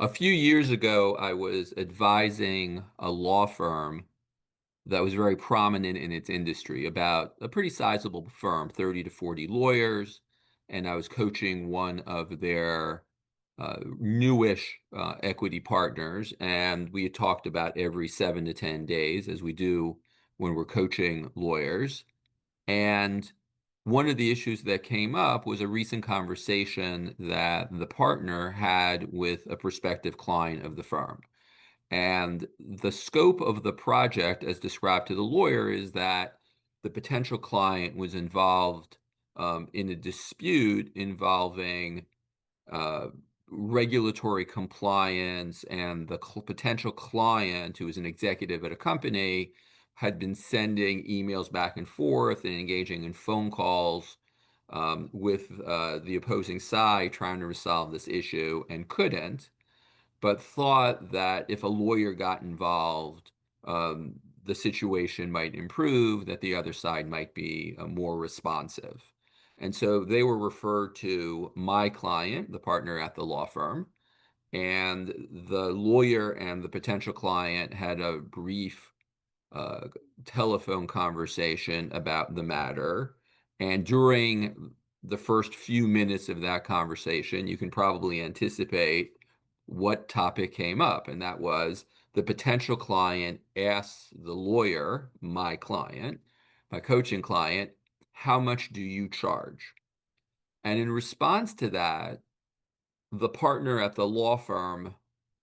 A few years ago, I was advising a law firm that was very prominent in its industry, about a pretty sizable firm, 30 to 40 lawyers, and I was coaching one of their newish equity partners, and we had talked about every 7 to 10 days, as we do when we're coaching lawyers. And one of the issues that came up was a recent conversation that the partner had with a prospective client of the firm. And the scope of the project, as described to the lawyer, is that the potential client was involved in a dispute involving uh, regulatory compliance, and the potential client, who was an executive at a company, had been sending emails back and forth and engaging in phone calls with the opposing side, trying to resolve this issue, and couldn't, but thought that if a lawyer got involved, the situation might improve, that the other side might be more responsive. And so they were referred to my client, the partner at the law firm, and the lawyer and the potential client had a brief uh, telephone conversation about the matter. And during the first few minutes of that conversation, you can probably anticipate what topic came up. And that was the potential client asks the lawyer, my client, my coaching client, how much do you charge? And in response to that, the partner at the law firm,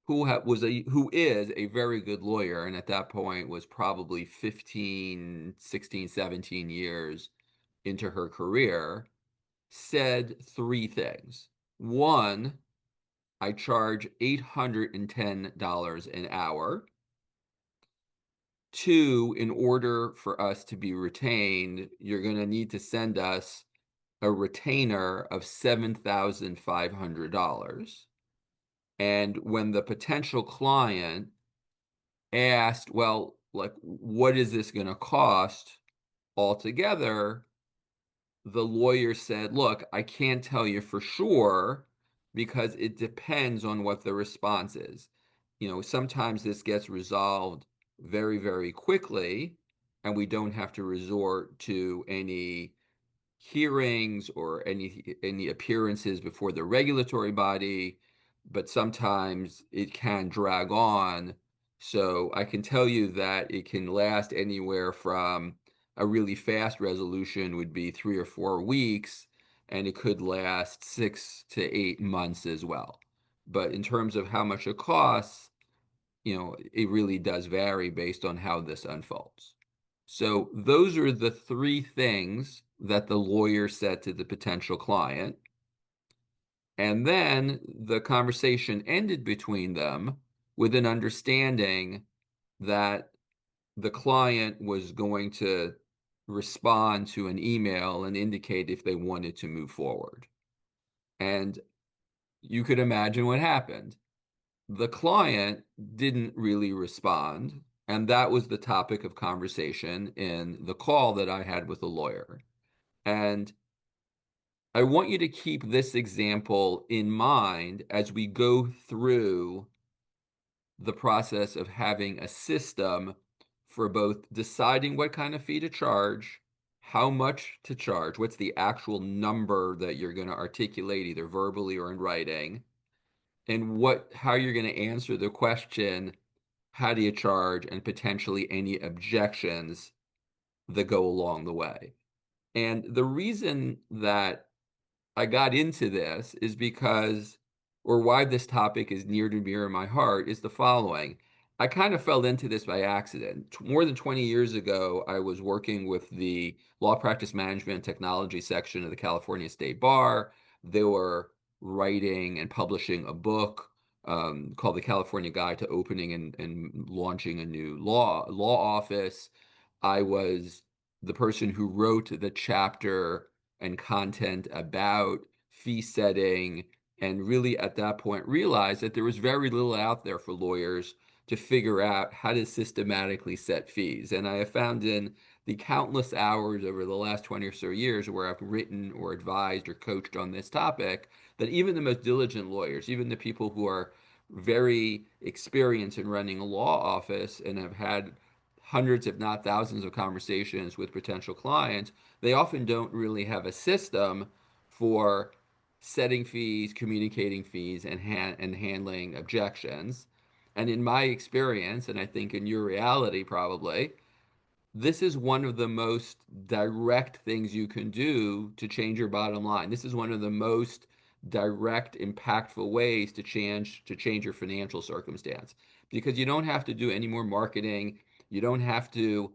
who is a very good lawyer, and at that point was probably 15, 16, 17 years into her career, said three things. One, I charge $810 an hour. Two, in order for us to be retained, you're going to need to send us a retainer of $7,500. And when the potential client asked, well, like, what is this going to cost altogether? The lawyer said, look, I can't tell you for sure because it depends on what the response is. Sometimes this gets resolved very, very quickly, and we don't have to resort to any hearings or any appearances before the regulatory body, but sometimes it can drag on. So I can tell you that it can last anywhere from a really fast resolution would be 3 or 4 weeks, and it could last 6 to 8 months as well. But in terms of how much it costs, it really does vary based on how this unfolds. So those are the three things that the lawyer said to the potential client. And then the conversation ended between them with an understanding that the client was going to respond to an email and indicate if they wanted to move forward. And you could imagine what happened. The client didn't really respond, and that was the topic of conversation in the call that I had with the lawyer. And I want you to keep this example in mind as we go through the process of having a system for both deciding what kind of fee to charge, how much to charge, what's the actual number that you're going to articulate either verbally or in writing, and how you're going to answer the question, how do you charge, and potentially any objections that go along the way. And the reason that I got into this is because, or why this topic is near to dear in my heart, is the following. I kind of fell into this by accident. More than 20 years ago, I was working with the law practice management and technology section of the California State Bar. They were writing and publishing a book called The California Guide to Opening and Launching a New Law Office. I was the person who wrote the chapter and content about fee setting, and really at that point realized that there was very little out there for lawyers to figure out how to systematically set fees. And I have found in the countless hours over the last 20 or so years where I've written or advised or coached on this topic that even the most diligent lawyers, even the people who are very experienced in running a law office and have had hundreds, if not thousands, of conversations with potential clients, they often don't really have a system for setting fees, communicating fees, and handling objections. And in my experience, and I think in your reality probably, this is one of the most direct things you can do to change your bottom line. This is one of the most direct, impactful ways to change your financial circumstance because you don't have to do any more marketing. You don't have to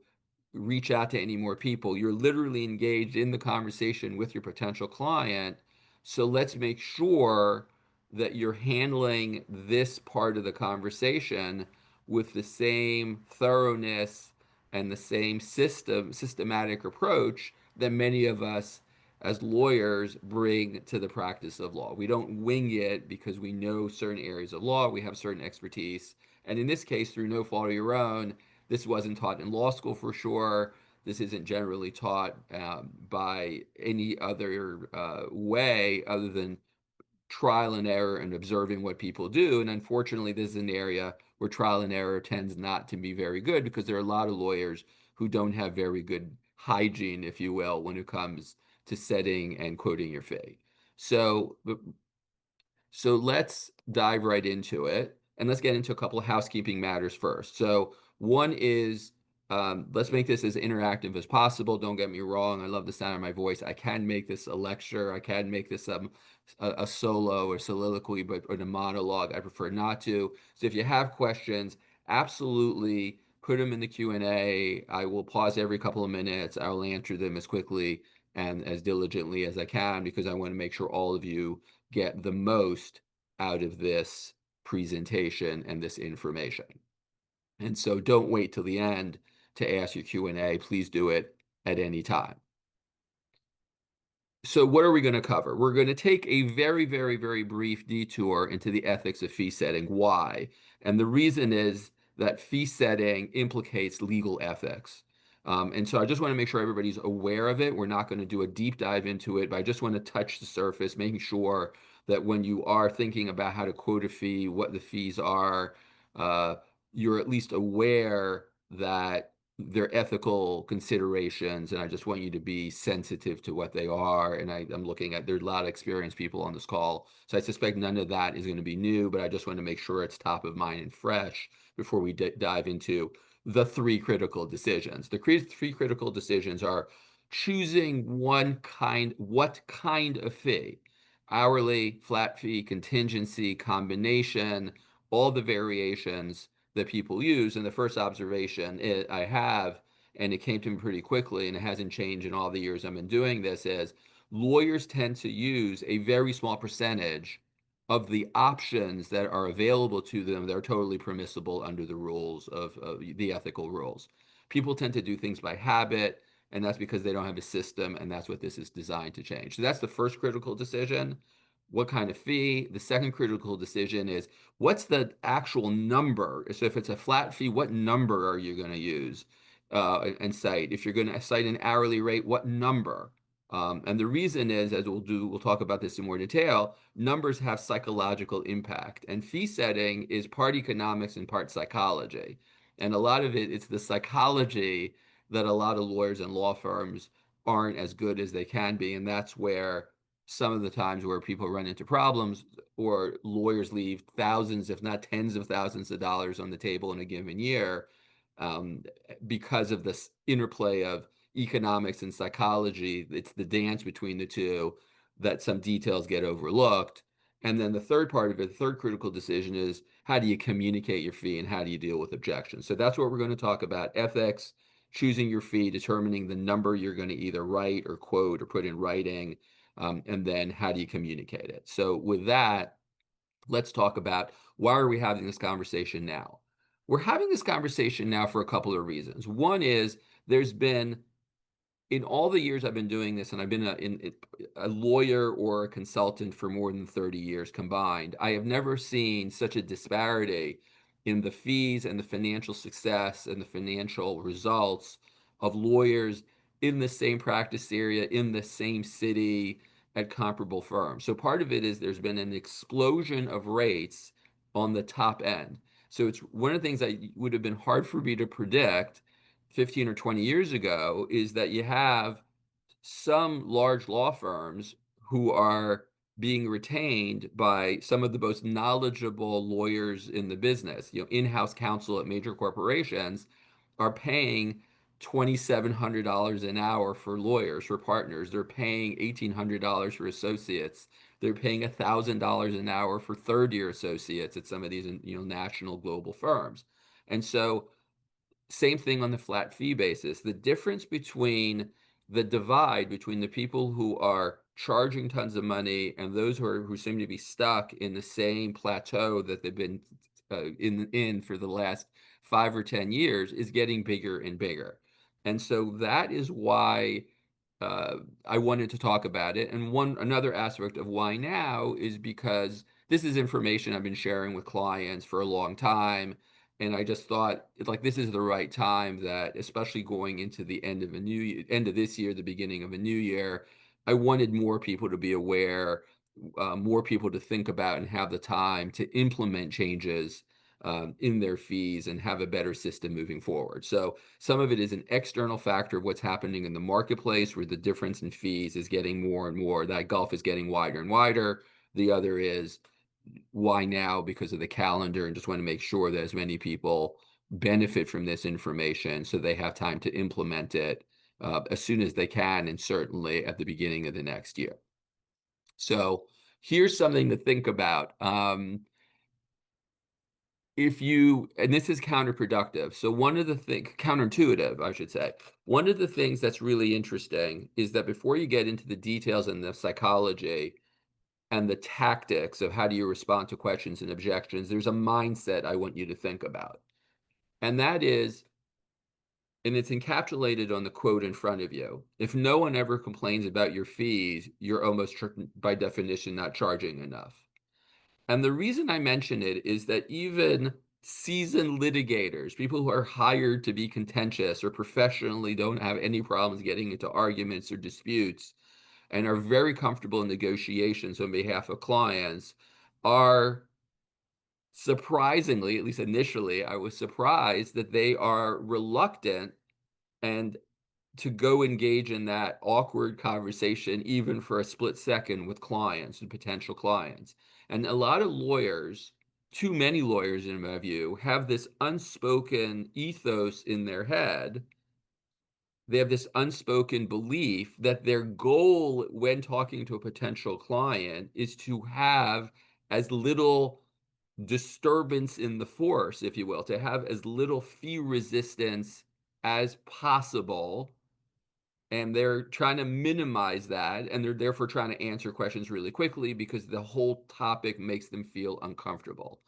reach out to any more people. You're literally engaged in the conversation with your potential client. So let's make sure that you're handling this part of the conversation with the same thoroughness and the same systematic approach that many of us as lawyers bring to the practice of law. We don't wing it because we know certain areas of law, we have certain expertise. And in this case, through no fault of your own, this wasn't taught in law school for sure. This isn't generally taught by any other way other than trial and error and observing what people do. And unfortunately, this is an area where trial and error tends not to be very good because there are a lot of lawyers who don't have very good hygiene, if you will, when it comes to setting and quoting your fee. So so let's dive right into it, and let's get into a couple of housekeeping matters first. So one is let's make this as interactive as possible. Don't get me wrong. I love the sound of my voice. I can make this a lecture. I can make this a solo or soliloquy, but or a monologue. I prefer not to. So if you have questions, absolutely put them in the Q&A. I will pause every couple of minutes. I will answer them as quickly and as diligently as I can because I want to make sure all of you get the most out of this presentation and this information. And so don't wait till the end to ask your Q&A. Please do it at any time. So what are we going to cover? We're going to take a very, very, very brief detour into the ethics of fee setting. Why? And the reason is that fee setting implicates legal ethics. And so I just want to make sure everybody's aware of it. We're not going to do a deep dive into it, but I just want to touch the surface, making sure that when you are thinking about how to quote a fee, what the fees are, uh, you're at least aware that they're ethical considerations, and I just want you to be sensitive to what they are. And I'm looking at, there's a lot of experienced people on this call, so I suspect none of that is going to be new, but I just want to make sure it's top of mind and fresh before we dive into the three critical decisions. The three critical decisions are choosing what kind of fee, hourly, flat fee, contingency, combination, all the variations that people use. And the first observation I have, and it came to me pretty quickly, and it hasn't changed in all the years I've been doing this, is lawyers tend to use a very small percentage of the options that are available to them that are totally permissible under the rules of the ethical rules. People tend to do things by habit, and that's because they don't have a system, and that's what this is designed to change. So that's the first critical decision. What kind of fee? The second critical decision is what's the actual number? So if it's a flat fee, what number are you going to use and cite? If you're going to cite an hourly rate, what number? And the reason is, as we'll talk about this in more detail, numbers have psychological impact, and fee setting is part economics and part psychology. And a lot of it's the psychology that a lot of lawyers and law firms aren't as good as they can be, and that's where some of the times where people run into problems or lawyers leave thousands, if not tens of thousands of dollars on the table in a given year um, because of this interplay of economics and psychology. It's the dance between the two that some details get overlooked. And then the third part of it, the third critical decision is how do you communicate your fee and how do you deal with objections? So that's what we're going to talk about: ethics, choosing your fee, determining the number you're going to either write or quote or put in writing, and then how do you communicate it? So with that, let's talk about why are we having this conversation now? We're having this conversation now for a couple of reasons. One is there's been, in all the years I've been doing this, and I've been a lawyer or a consultant for more than 30 years combined, I have never seen such a disparity in the fees and the financial success and the financial results of lawyers in the same practice area, in the same city, at comparable firms. So part of it is there's been an explosion of rates on the top end. So it's one of the things that would have been hard for me to predict 15 or 20 years ago is that you have some large law firms who are being retained by some of the most knowledgeable lawyers in the business. In-house counsel at major corporations are paying $2,700 an hour for lawyers, for partners. They're paying $1,800 for associates. They're paying $1,000 an hour for third-year associates at some of these, national global firms. And so same thing on the flat fee basis. The difference between the divide between the people who are charging tons of money and those who seem to be stuck in the same plateau that they've been in for the last 5 or 10 years is getting bigger and bigger. And so that is why I wanted to talk about it. And another aspect of why now is because this is information I've been sharing with clients for a long time. And I just thought like this is the right time that, especially going into the end of this year, the beginning of a new year, I wanted more people to be aware, more people to think about and have the time to implement changes in their fees and have a better system moving forward. So some of it is an external factor of what's happening in the marketplace, where the difference in fees is getting more and more. That gulf is getting wider and wider. The other is why now, because of the calendar, and just want to make sure that as many people benefit from this information so they have time to implement it as soon as they can, and certainly at the beginning of the next year. So here's something to think about. If you, and this is counterproductive. So one of the things, counterintuitive, I should say, one of the things that's really interesting is that before you get into the details and the psychology and the tactics of how do you respond to questions and objections, there's a mindset I want you to think about. And that is, and it's encapsulated on the quote in front of you. If no one ever complains about your fees, you're almost by definition not charging enough. And the reason I mention it is that even seasoned litigators, people who are hired to be contentious or professionally don't have any problems getting into arguments or disputes and are very comfortable in negotiations on behalf of clients, are surprisingly, at least initially, I was surprised that they are reluctant and to go engage in that awkward conversation, even for a split second, with clients and potential clients. And a lot of lawyers, too many lawyers in my view, have this unspoken ethos in their head. They have this unspoken belief that their goal when talking to a potential client is to have as little disturbance in the force, if you will, to have as little fee resistance as possible, and they're trying to minimize that, and they're therefore trying to answer questions really quickly because the whole topic makes them feel uncomfortable.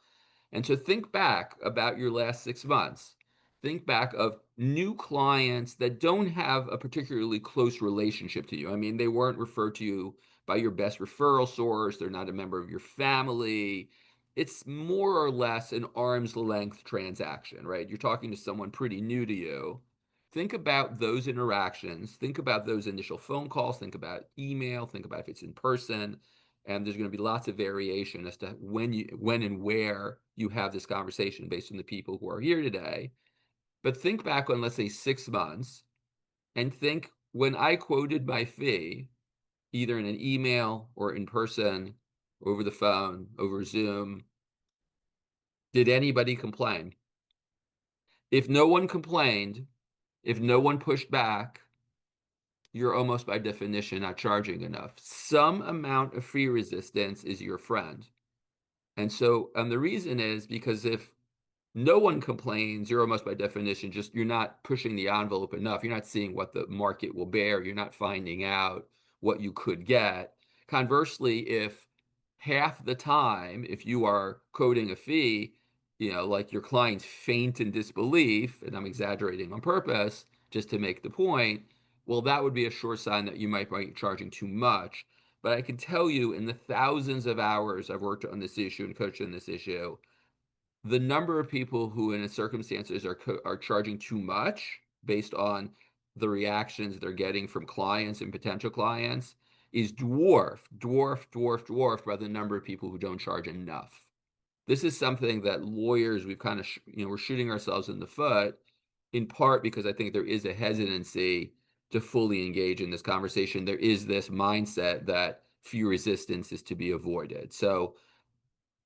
And so think back about your last 6 months. Think back of new clients that don't have a particularly close relationship to you. I mean, they weren't referred to you by your best referral source. They're not a member of your family. It's more or less an arm's length transaction, right? You're talking to someone pretty new to you. Think about those interactions. Think about those initial phone calls. Think about email. Think about if it's in person. And there's going to be lots of variation as to when and where you have this conversation based on the people who are here today. But think back on, let's say, 6 months, and think when I quoted my fee, either in an email or in person, over the phone, over Zoom, did anybody complain? If no one complained, if no one pushed back, you're almost by definition not charging enough. Some amount of fee resistance is your friend. And the reason is because if no one complains, you're almost by definition just you're not pushing the envelope enough. You're not seeing what the market will bear. You're not finding out what you could get. Conversely, if half the time, if you are quoting a fee, like your clients faint in disbelief, and I'm exaggerating on purpose just to make the point, well, that would be a sure sign that you might be charging too much. But I can tell you, in the thousands of hours I've worked on this issue and coached on this issue, the number of people who in circumstances are charging too much based on the reactions they're getting from clients and potential clients is dwarfed by the number of people who don't charge enough. this is something that lawyers, we've kind of, we're shooting ourselves in the foot, in part because I think there is a hesitancy to fully engage in this conversation. There is this mindset that fee resistance is to be avoided. So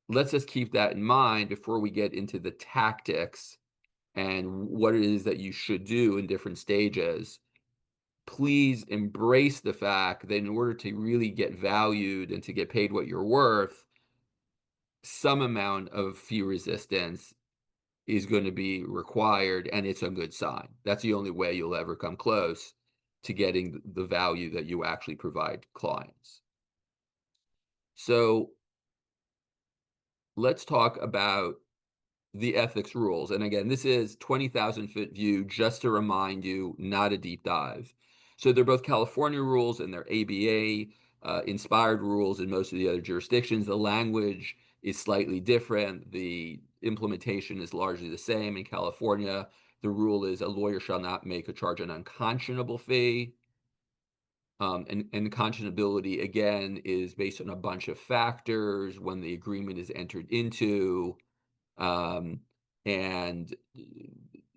let's just keep that in mind before we get into the tactics and what it is that you should do in different stages. Please embrace the fact that in order to really get valued and to get paid what you're worth, some amount of fee resistance is going to be required, and it's a good sign. That's the only way you'll ever come close to getting the value that you actually provide clients. So let's talk about the ethics rules. And again, this is 20,000-foot view, just to remind you, not a deep dive. So they're both California rules and they're ABA inspired rules in most of the other jurisdictions. The language is slightly different. The implementation is largely the same. In California, the rule is a lawyer shall not make or charge an unconscionable fee. And conscionability, again, is based on a bunch of factors when the agreement is entered into, um, and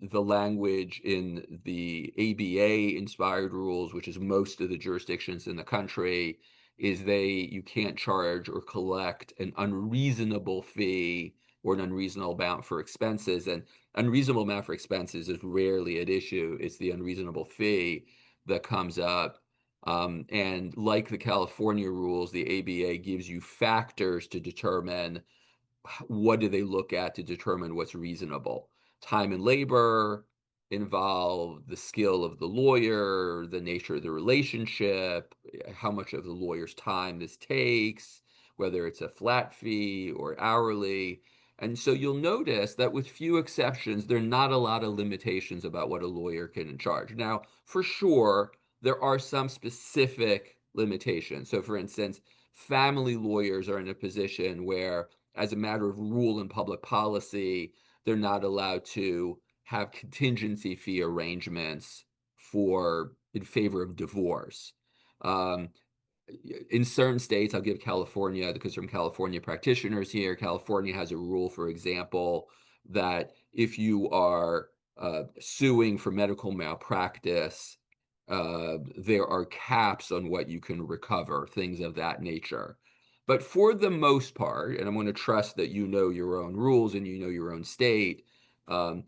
the language in the ABA inspired rules, which is most of the jurisdictions in the country, is you can't charge or collect an unreasonable fee or an unreasonable amount for expenses. And unreasonable amount for expenses is rarely at issue. It's the unreasonable fee that comes up. And like the California rules, the ABA gives you factors to determine what do they look at to determine what's reasonable. Time and labor involve the skill of the lawyer, the nature of the relationship, how much of the lawyer's time this takes, whether it's a flat fee or hourly. And so you'll notice that with few exceptions, there are not a lot of limitations about what a lawyer can charge. Now, for sure, there are some specific limitations. So for instance, family lawyers are in a position where, as a matter of rule and public policy, they're not allowed to have contingency fee arrangements in favor of divorce. Um, in certain states, I'll give California because from California practitioners here, California has a rule, for example, that if you are suing for medical malpractice, there are caps on what you can recover, things of that nature. But for the most part, and I'm going to trust that you know your own rules and you know your own state, um,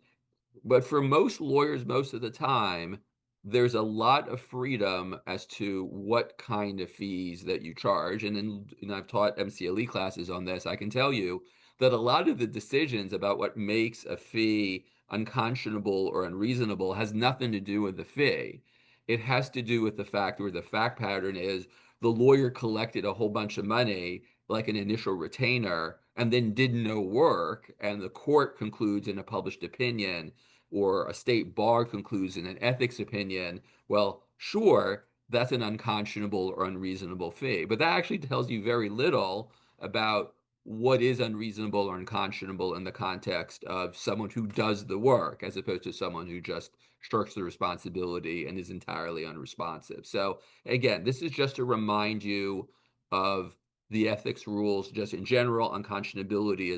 but for most lawyers, most of the time, there's a lot of freedom as to what kind of fees that you charge. And I've taught MCLE classes on this. I can tell you that a lot of the decisions about what makes a fee unconscionable or unreasonable has nothing to do with the fee. It has to do with the fact, where the fact pattern is, the lawyer collected a whole bunch of money, like an initial retainer, and then did no work, and the court concludes in a published opinion, or a state bar concludes in an ethics opinion, well, sure, that's an unconscionable or unreasonable fee. But that actually tells you very little about what is unreasonable or unconscionable in the context of someone who does the work, as opposed to someone who just shirks the responsibility and is entirely unresponsive. So again, this is just to remind you of the ethics rules just in general. Unconscionability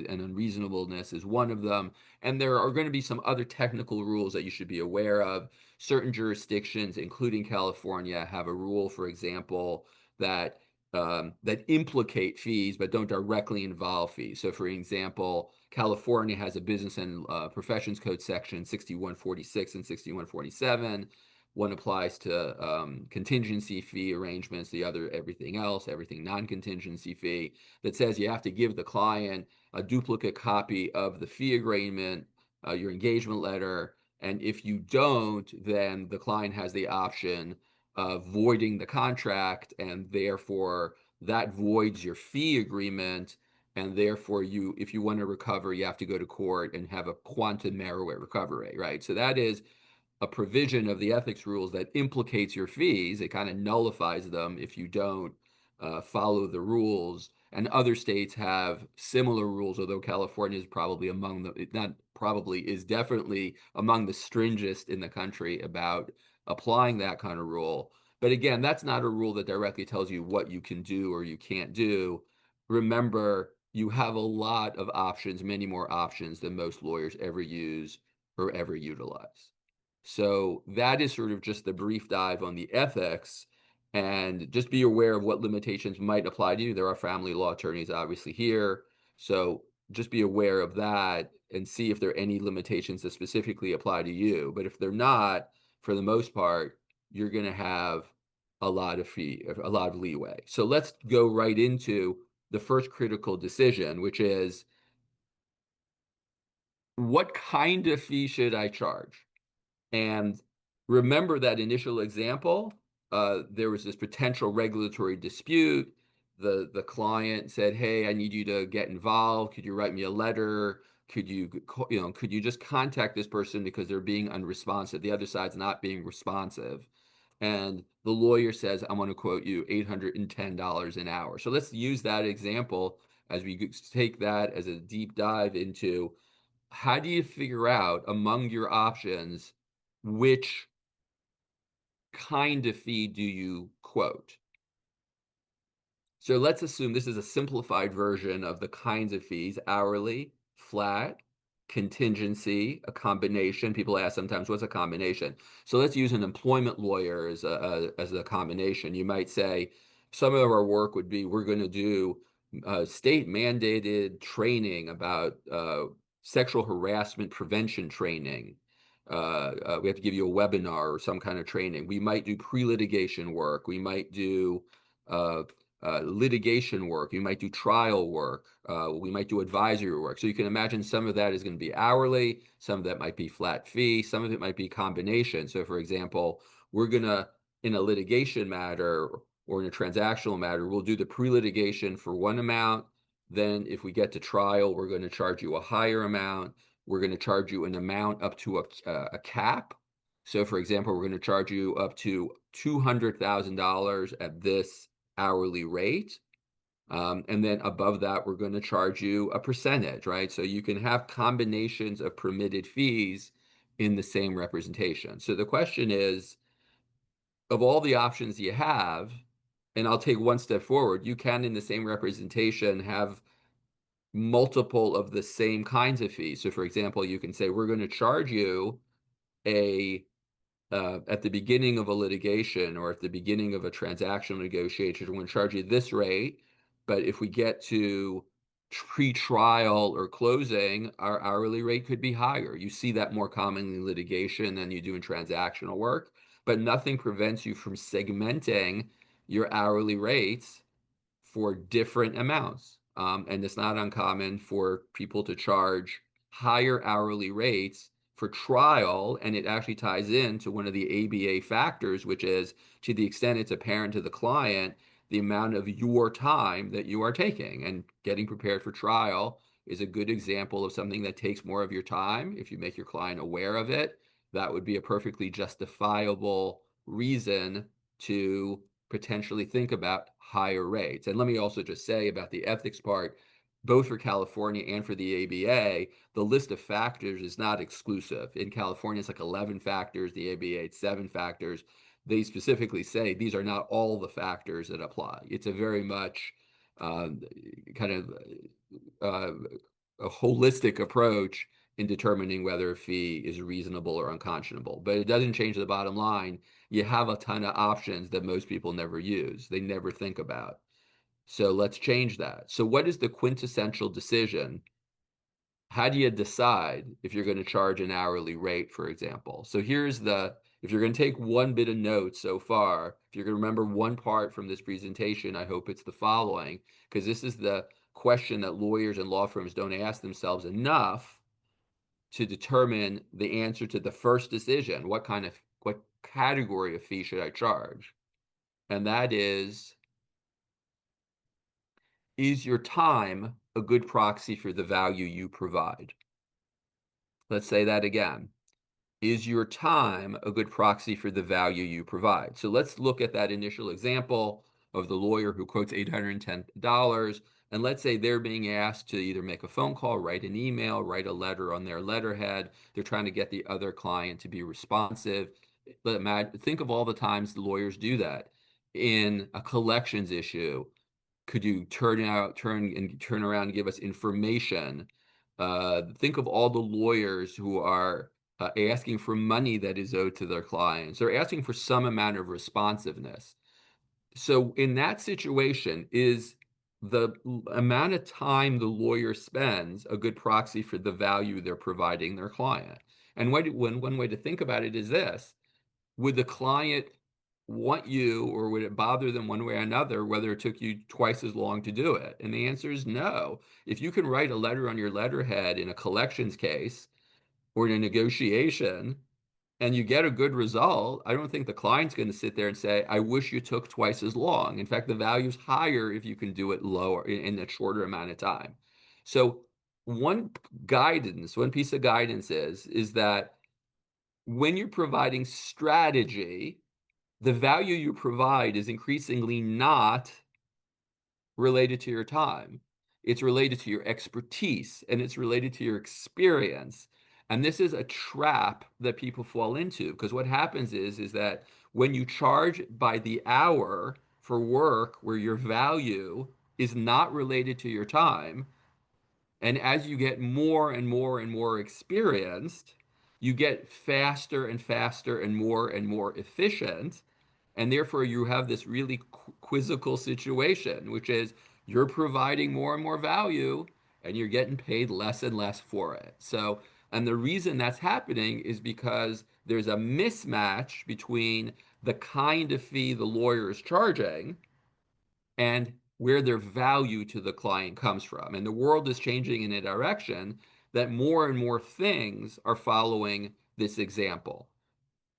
and unreasonableness is one of them. And there are going to be some other technical rules that you should be aware of. Certain jurisdictions, including California, have a rule, for example, that implicate fees but don't directly involve fees. So, for example, California has a Business and Professions Code section 6146 and 6147. One applies to contingency fee arrangements, the other everything else, everything non-contingency fee, that says you have to give the client a duplicate copy of the fee agreement, your engagement letter, and if you don't, then the client has the option of voiding the contract, and therefore that voids your fee agreement, and therefore if you want to recover, you have to go to court and have a quantum merit recovery, right? So that is a provision of the ethics rules that implicates your fees. It kind of nullifies them if you don't follow the rules. And other states have similar rules, although California is probably among the, not probably, is definitely among the stringest in the country about applying that kind of rule. But again, that's not a rule that directly tells you what you can do or you can't do. Remember, you have a lot of options, many more options than most lawyers ever use or ever utilize. So that is sort of just the brief dive on the ethics, and just be aware of what limitations might apply to you. There are family law attorneys obviously here, so just be aware of that and see if there are any limitations that specifically apply to you. But if they're not, for the most part, you're going to have a lot of leeway. So let's go right into the first critical decision, which is, what kind of fee should I charge? And remember that initial example, there was this potential regulatory dispute. The client said, "Hey, I need you to get involved. Could you write me a letter? Could you just contact this person because they're being unresponsive? The other side's not being responsive." And the lawyer says, "I'm going to quote you $810 an hour." So let's use that example as we take that as a deep dive into, how do you figure out among your options which kind of fee do you quote? So let's assume this is a simplified version of the kinds of fees: hourly, flat, contingency, a combination. People ask sometimes, what's a combination? So let's use an employment lawyer as a combination. You might say, some of our work would be, we're going to do state mandated training about sexual harassment prevention training. We have to give you a webinar or some kind of training. We might do pre-litigation work. We might do uh, litigation work. You might do trial work. We might do advisory work. So you can imagine some of that is going to be hourly, some of that might be flat fee, some of it might be combination. So for example, we're going to, in a litigation matter or in a transactional matter, we'll do the pre-litigation for one amount. Then if we get to trial, we're going to charge you a higher amount. We're going to charge you an amount up to a cap. So for example, we're going to charge you up to $200,000 at this hourly rate. And then above that, we're going to charge you a percentage, right? So you can have combinations of permitted fees in the same representation. So the question is, of all the options you have, and I'll take one step forward, you can, in the same representation, have multiple of the same kinds of fees. So for example, you can say, we're going to charge you a at the beginning of a litigation or at the beginning of a transactional negotiation, we're going to charge you this rate. But if we get to pre-trial or closing, our hourly rate could be higher. You see that more commonly in litigation than you do in transactional work, but nothing prevents you from segmenting your hourly rates for different amounts. And it's not uncommon for people to charge higher hourly rates for trial, and it actually ties into one of the ABA factors, which is, to the extent it's apparent to the client, the amount of your time that you are taking. And getting prepared for trial is a good example of something that takes more of your time. If you make your client aware of it, that would be a perfectly justifiable reason to potentially think about higher rates. And let me also just say about the ethics part, both for California and for the ABA, the list of factors is not exclusive. In California, it's like 11 factors, the ABA, it's 7 factors. They specifically say these are not all the factors that apply. It's a very much um, kind of uh, a holistic approach in determining whether a fee is reasonable or unconscionable. But it doesn't change the bottom line. You have a ton of options that most people never use, they never think about. So let's change that. So what is the quintessential decision? How do you decide if you're going to charge an hourly rate, for example? So if you're going to take one bit of notes so far, if you're going to remember one part from this presentation, I hope it's the following, because this is the question that lawyers and law firms don't ask themselves enough to determine the answer to the first decision. What category of fee should I charge? And that is your time a good proxy for the value you provide? Let's say that again. Is your time a good proxy for the value you provide? So let's look at that initial example of the lawyer who quotes $810. And let's say they're being asked to either make a phone call, write an email, write a letter on their letterhead. They're trying to get the other client to be responsive. Think of all the times the lawyers do that in a collections issue. Could you turn around and give us information? Think of all the lawyers who are asking for money that is owed to their clients. They're asking for some amount of responsiveness. So in that situation, is the amount of time the lawyer spends a good proxy for the value they're providing their client? And one way to think about it is this: would the client want you, or would it bother them one way or another whether it took you twice as long to do it? And the answer is no. If you can write a letter on your letterhead in a collections case or in a negotiation and you get a good result, I don't think the client's going to sit there and say, I wish you took twice as long. In fact, the value's higher if you can do it lower in a shorter amount of time. So one one piece of guidance is that when you're providing strategy, the value you provide is increasingly not related to your time. It's related to your expertise and it's related to your experience. And this is a trap that people fall into, because what happens is that when you charge by the hour for work where your value is not related to your time, and as you get more and more and more experienced, you get faster and faster and more efficient. And therefore, you have this really quizzical situation, which is you're providing more and more value and you're getting paid less and less for it. So, and the reason that's happening is because there's a mismatch between the kind of fee the lawyer is charging and where their value to the client comes from. And the world is changing in a direction that more and more things are following this example.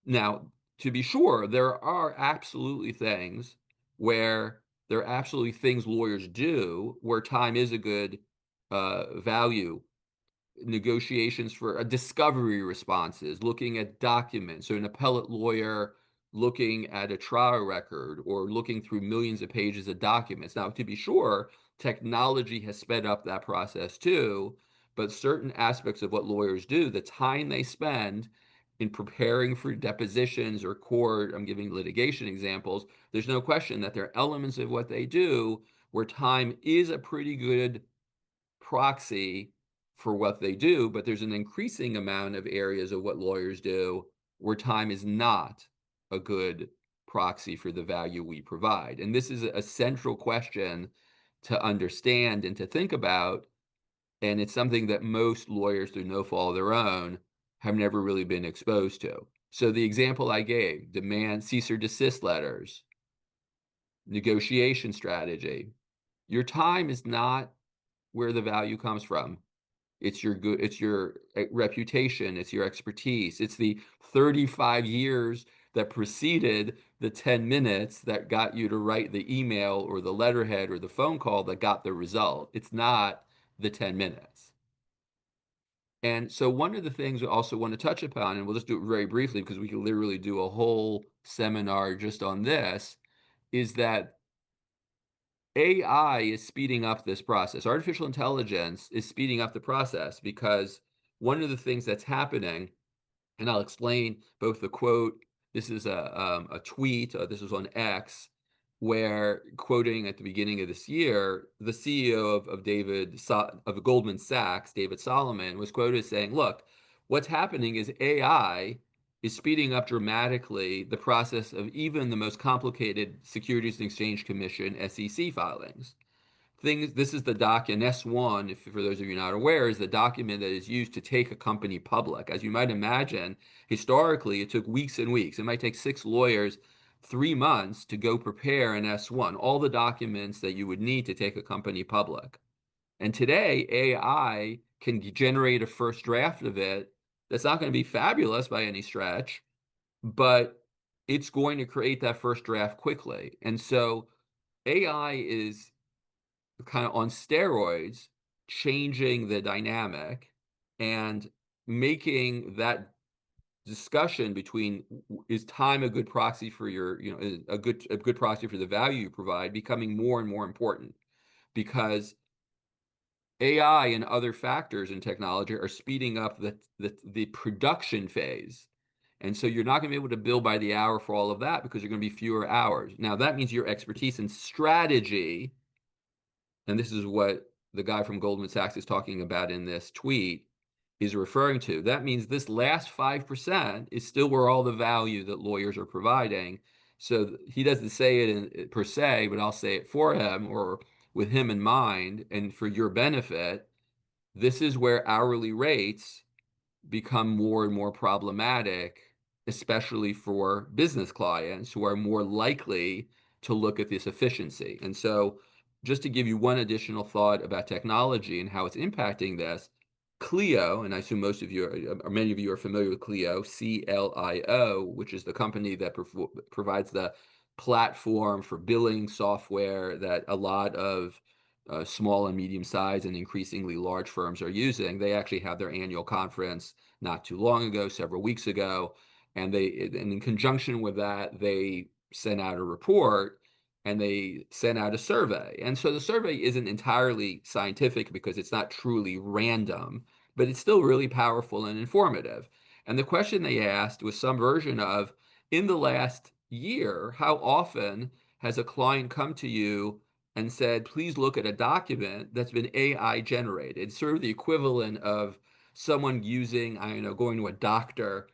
Now, to be sure, there are absolutely things where there are absolutely things lawyers do where time is a good value. Negotiations for discovery responses, looking at documents, so an appellate lawyer looking at a trial record or looking through millions of pages of documents. Now, to be sure, technology has sped up that process too, but certain aspects of what lawyers do, the time they spend in preparing for depositions or court, I'm giving litigation examples, there's no question that there are elements of what they do where time is a pretty good proxy for what they do, but there's an increasing amount of areas of what lawyers do where time is not a good proxy for the value we provide. And this is a central question to understand and to think about. And it's something that most lawyers, through no fault of their own, have never really been exposed to. So the example I gave, demand cease or desist letters, negotiation strategy, your time is not where the value comes from. It's your reputation, it's your expertise, it's the 35 years that preceded the 10 minutes that got you to write the email or the letterhead or the phone call that got the result. It's not the 10 minutes. And so one of the things we also want to touch upon, and we'll just do it very briefly because we can literally do a whole seminar just on this, is that AI is speeding up this process. Artificial intelligence is speeding up the process because one of the things that's happening, and I'll explain both the quote. This is a tweet. This was on X, where quoting at the beginning of this year, the CEO of Goldman Sachs, David Solomon, was quoted as saying, "Look, what's happening is AI is speeding up dramatically the process of even the most complicated Securities and Exchange Commission (SEC) filings." This is the document, S1, if for those of you not aware, is the document that is used to take a company public. As you might imagine, historically, it took weeks and weeks. It might take 6 lawyers 3 months to go prepare an S1, all the documents that you would need to take a company public. And today, AI can generate a first draft of it that's not going to be fabulous by any stretch, but it's going to create that first draft quickly. And so AI is kind of on steroids, changing the dynamic and making that discussion between is time a good proxy for your, a good proxy for the value you provide, becoming more and more important, because AI and other factors in technology are speeding up the production phase. And so you're not going to be able to bill by the hour for all of that because you're going to be fewer hours. Now, that means your expertise in strategy and this is what the guy from Goldman Sachs is talking about in this tweet, is referring to. That means this last 5% is still where all the value that lawyers are providing. So he doesn't say it per se, but I'll say it for him or with him in mind and for your benefit. This is where hourly rates become more and more problematic, especially for business clients who are more likely to look at this efficiency. And so, just to give you one additional thought about technology and how it's impacting this, Clio, and I assume most of you or many of you are familiar with Clio, CLIO, which is the company that provides the platform for billing software that a lot of small and medium sized and increasingly large firms are using. They actually have their annual conference not too long ago, several weeks ago, and in conjunction with that, they sent out a report and they sent out a survey. And so the survey isn't entirely scientific because it's not truly random, but it's still really powerful and informative. And the question they asked was some version of, in the last year, how often has a client come to you and said, please look at a document that's been AI generated? It's sort of the equivalent of someone using, I don't know, going to a doctor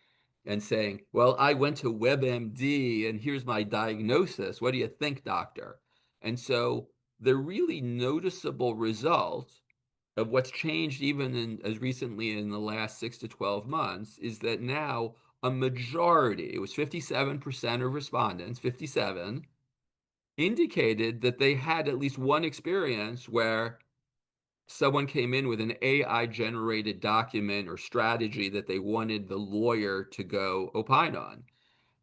and saying, well, I went to WebMD and here's my diagnosis. What do you think, doctor? And so the really noticeable result of what's changed even as recently in the last 6 to 12 months is that now a majority, it was 57% of respondents, 57, indicated that they had at least one experience where someone came in with an AI generated document or strategy that they wanted the lawyer to go opine on.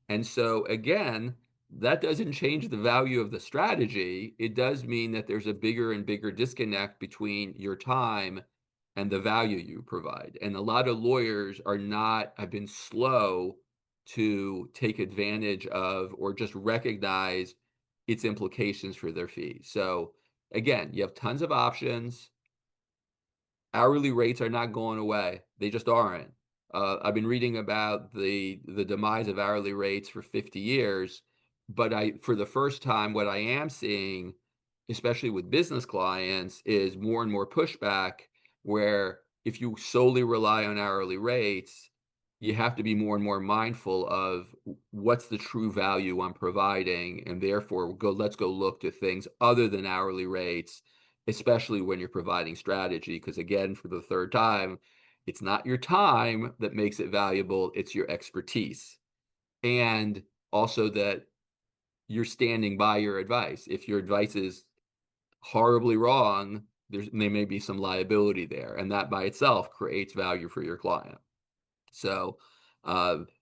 And so, again, that doesn't change the value of the strategy. It does mean that there's a bigger and bigger disconnect between your time and the value you provide. And a lot of lawyers have been slow to take advantage of or just recognize its implications for their fees. So, again, you have tons of options. Hourly rates are not going away. They just aren't. I've been reading about the demise of hourly rates for 50 years, but for the first time, what I am seeing, especially with business clients, is more and more pushback where if you solely rely on hourly rates, you have to be more and more mindful of what's the true value I'm providing, and therefore let's go look to things other than hourly rates, especially when you're providing strategy. Because again, for the third time, it's not your time that makes it valuable, it's your expertise. And also that you're standing by your advice. If your advice is horribly wrong, there may be some liability there. And that by itself creates value for your client. So,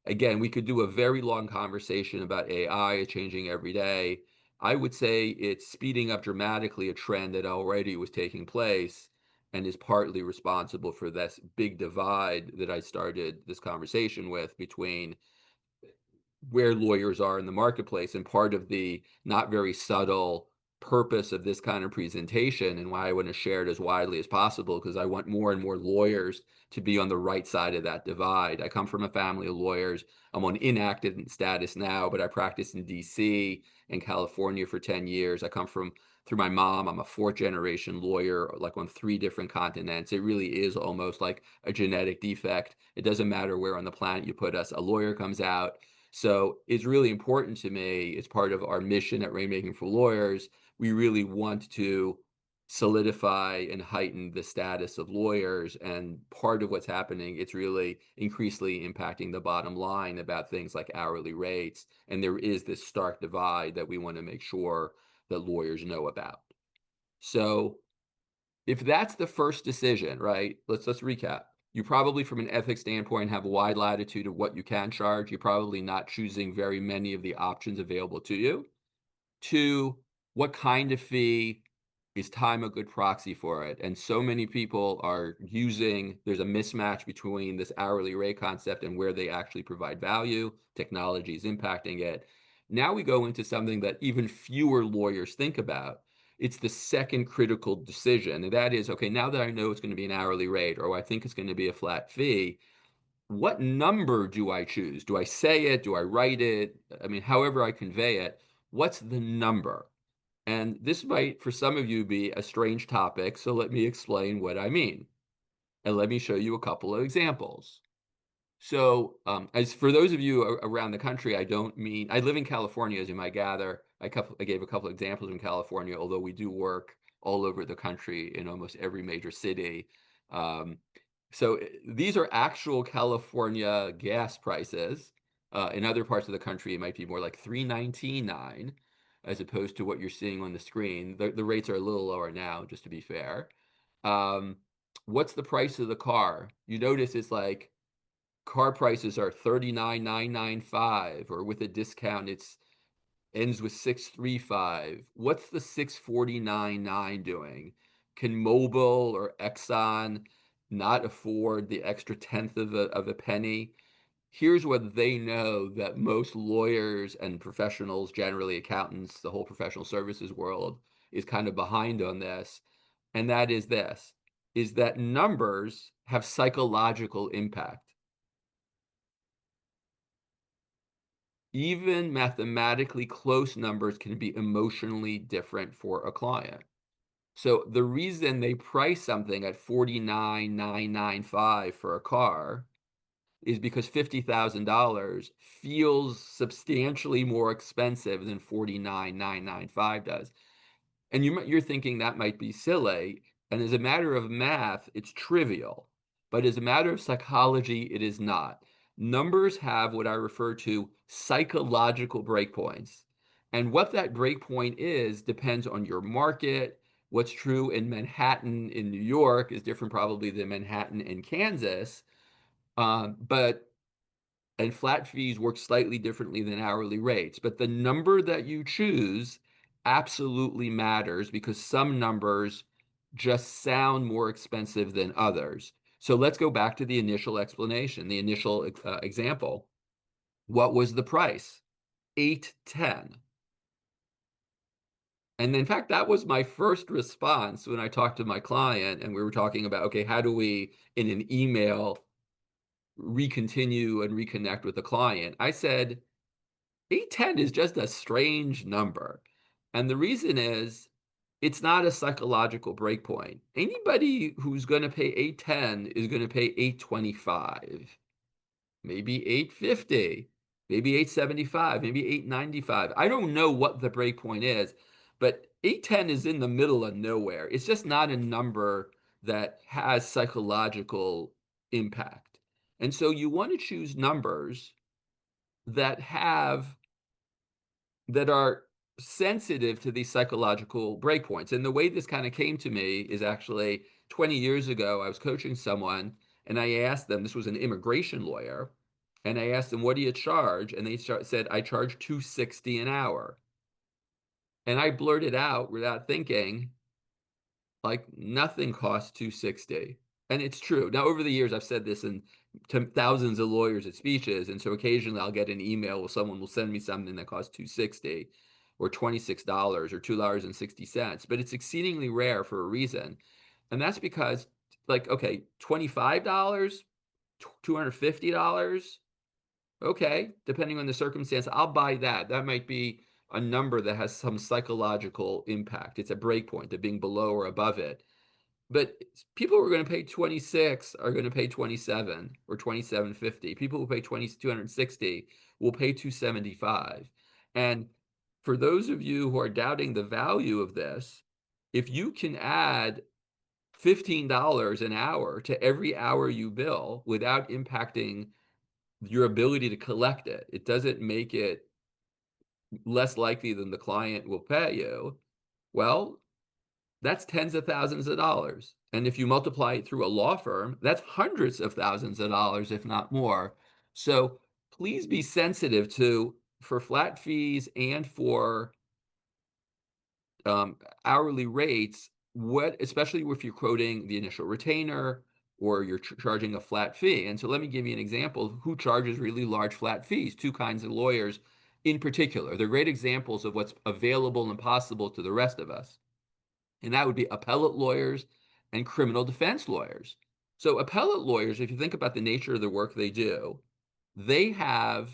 again, we could do a very long conversation about AI changing every day. I would say it's speeding up dramatically a trend that already was taking place and is partly responsible for this big divide that I started this conversation with between where lawyers are in the marketplace. And part of the not very subtle purpose of this kind of presentation and why I want to share it as widely as possible, because I want more and more lawyers to be on the right side of that divide. I come from a family of lawyers. I'm on inactive status now, but I practiced in DC and California for 10 years. I come from through my mom. I'm a fourth generation lawyer, like on 3 different continents. It really is almost like a genetic defect. It doesn't matter where on the planet you put us, a lawyer comes out. So it's really important to me. It's part of our mission at Rainmaking for Lawyers. We really want to solidify and heighten the status of lawyers. And part of what's happening, it's really increasingly impacting the bottom line about things like hourly rates. And there is this stark divide that we want to make sure that lawyers know about. So if that's the first decision, right? Let's recap. You probably, from an ethics standpoint, have a wide latitude of what you can charge. You're probably not choosing very many of the options available to you. Two, what kind of fee? Is time a good proxy for it? And so many people are there's a mismatch between this hourly rate concept and where they actually provide value. Technology is impacting it. Now we go into something that even fewer lawyers think about. It's the second critical decision, and that is, okay, now that I know it's going to be an hourly rate, or I think it's going to be a flat fee, what number do I choose? Do I say it? Do I write it? I mean, however I convey it, what's the number? And this might, for some of you, be a strange topic, so let me explain what I mean. And let me show you a couple of examples. So, as for those of you around the country, I don't mean I live in California, as you might gather. I gave a couple examples in California, although we do work all over the country in almost every major city. Um, these are actual California gas prices. In other parts of the country, it might be more like 3.99, as opposed to what you're seeing on the screen. The rates are a little lower now, just to be fair. Um, what's the price of the car? You notice it's like car prices are 39,995, or with a discount it's ends with 635. What's the 649.9 doing? Can Mobil or Exxon not afford the extra tenth of a penny? Here's what they know that most lawyers and professionals, generally accountants, the whole professional services world is kind of behind on this, and that is this, is that numbers have psychological impact. Even mathematically close numbers can be emotionally different for a client. So the reason they price something at 49,995 for a car is because $50,000 feels substantially more expensive than 49,995 does. And you're thinking that might be silly. And as a matter of math, it's trivial. But as a matter of psychology, it is not. Numbers have what I refer to psychological breakpoints. And what that breakpoint is depends on your market. What's true in Manhattan in New York is different probably than Manhattan in Kansas. But and flat fees work slightly differently than hourly rates, but the number that you choose absolutely matters because some numbers just sound more expensive than others. So let's go back to the initial explanation, the initial example. What was the price? 810. And in fact, that was my first response when I talked to my client and we were talking about, okay, how do we, in an email, recontinue and reconnect with the client? I said, 810 is just a strange number. And the reason is it's not a psychological breakpoint. Anybody who's going to pay 810 is going to pay 825, maybe 850, maybe 875, maybe 895. I don't know what the breakpoint is, but 810 is in the middle of nowhere. It's just not a number that has psychological impact. And so you want to choose numbers that have that are sensitive to these psychological breakpoints. And the way this kind of came to me is actually 20 years ago, I was coaching someone and I asked them, this was an immigration lawyer, and I asked them, what do you charge? And they said, I charge 260 an hour. And I blurted out without thinking, like nothing costs 260. And it's true. Now, over the years, I've said this to thousands of lawyers at speeches. And so occasionally I'll get an email where someone will send me something that costs 260 or $26 or $2.60. But it's exceedingly rare for a reason. And that's because, like, okay, $25, $250, okay, depending on the circumstance, I'll buy that. That might be a number that has some psychological impact. It's a breakpoint of being below or above it. But people who are going to pay 26 are going to pay 27 or 27.50. People who pay 260 will pay 275. And for those of you who are doubting the value of this, if you can add $15 an hour to every hour you bill without impacting your ability to collect it, it doesn't make it less likely than the client will pay you. Well, that's tens of thousands of dollars. And if you multiply it through a law firm, that's hundreds of thousands of dollars, if not more. So please be sensitive to, for flat fees and for um, hourly rates, what, especially if you're quoting the initial retainer or you're charging a flat fee. And so let me give you an example of who charges really large flat fees. Two kinds of lawyers in particular. They're great examples of what's available and possible to the rest of us. And that would be appellate lawyers and criminal defense lawyers. So appellate lawyers, if you think about the nature of the work they do, they have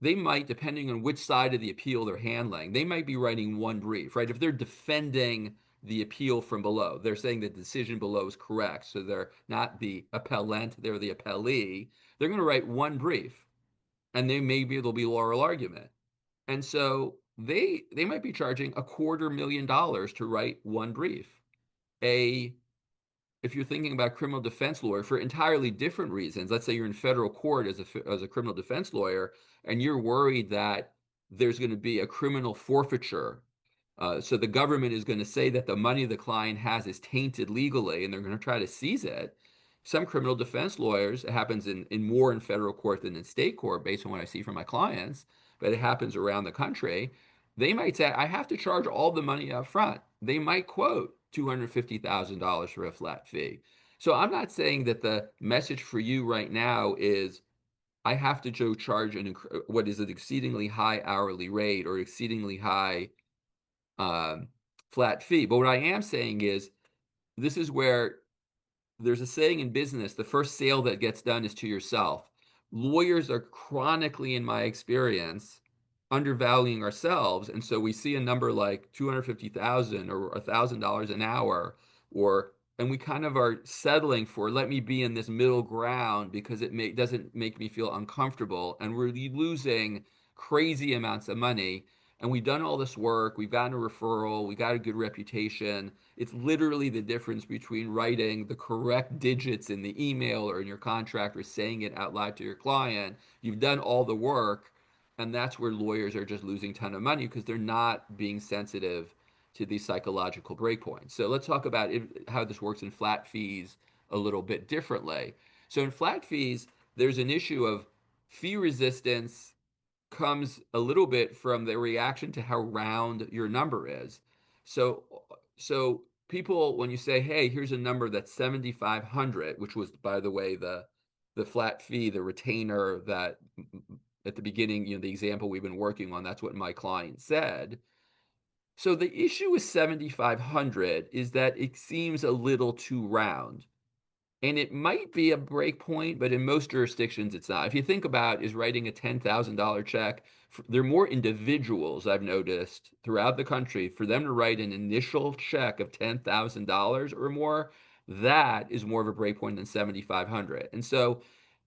they might, depending on which side of the appeal they're handling, they might be writing one brief, right? If they're defending the appeal from below, they're saying the decision below is correct. So they're not the appellant, they're the appellee. They're going to write one brief, and they maybe there'll be oral argument. And so they might be charging $250,000 to write one brief. A If you're thinking about criminal defense lawyer for entirely different reasons, let's say you're in federal court as a criminal defense lawyer, and you're worried that there's going to be a criminal forfeiture. So the government is going to say that the money the client has is tainted legally, and they're going to try to seize it. Some criminal defense lawyers, it happens in more in federal court than in state court, based on what I see from my clients, but it happens around the country. They might say, I have to charge all the money up front. They might quote $250,000 for a flat fee. So I'm not saying that the message for you right now is I have to charge what is an exceedingly high hourly rate or exceedingly high um, flat fee. But what I am saying is this is where there's a saying in business, the first sale that gets done is to yourself. Lawyers are chronically, in my experience, undervaluing ourselves. And so we see a number like 250,000 or $1,000 an hour, and we kind of are settling for, let me be in this middle ground because doesn't make me feel uncomfortable. And we're losing crazy amounts of money. And we've done all this work, we've gotten a referral, we got a good reputation. It's literally the difference between writing the correct digits in the email or in your contract or saying it out loud to your client. You've done all the work, and that's where lawyers are just losing a ton of money because they're not being sensitive to these psychological breakpoints. So let's talk about how this works in flat fees a little bit differently. So in flat fees, there's an issue of fee resistance comes a little bit from the reaction to how round your number is. So, so people, when you say, "Hey, here's a number that's 7,500," which was, by the way, the flat fee, the retainer that at the beginning, the example we've been working on, that's what my client said. So the issue with 7,500 is that it seems a little too round. And it might be a break point, but in most jurisdictions, it's not. If you think about is writing a $10,000 check, there are more individuals I've noticed throughout the country for them to write an initial check of $10,000 or more. That is more of a break point than 7,500. And so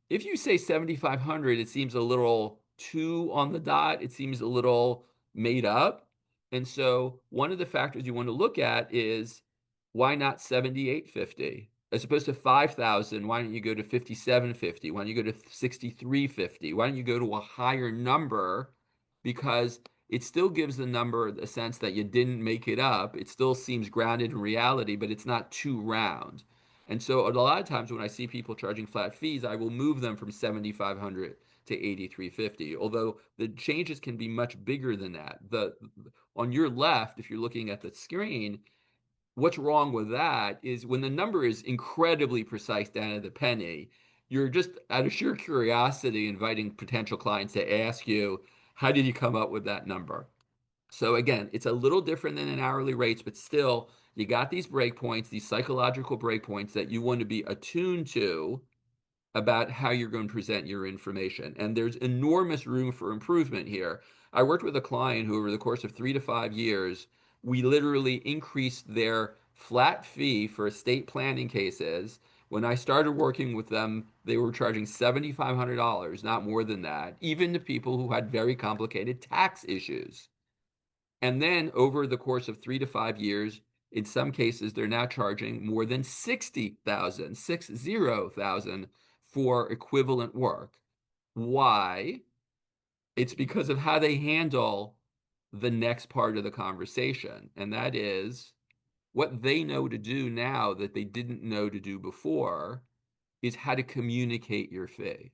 if you say 7,500, it seems a little too on the dot. It seems a little made up. And so one of the factors you want to look at is why not 7,850? As opposed to 5,000, why don't you go to 5,750? Why don't you go to 6,350? Why don't you go to a higher number? Because it still gives the number a sense that you didn't make it up. It still seems grounded in reality, but it's not too round. And so a lot of times when I see people charging flat fees, I will move them from 7,500 to 8,350. Although the changes can be much bigger than that. The On your left, if you're looking at the screen, what's wrong with that is when the number is incredibly precise down to the penny, you're just out of sheer curiosity inviting potential clients to ask you, how did you come up with that number? So again, it's a little different than in hourly rates, but still, you got these breakpoints, these psychological breakpoints that you want to be attuned to about how you're going to present your information. And there's enormous room for improvement here. I worked with a client who, over the course of 3 to 5 years, we literally increased their flat fee for estate planning cases. When I started working with them, they were charging $7,500, not more than that, even to people who had very complicated tax issues. And then over the course of 3 to 5 years, in some cases, they're now charging more than 60,000 for equivalent work. Why? It's because of how they handle the next part of the conversation. And that is what they know to do now that they didn't know to do before is how to communicate your fee.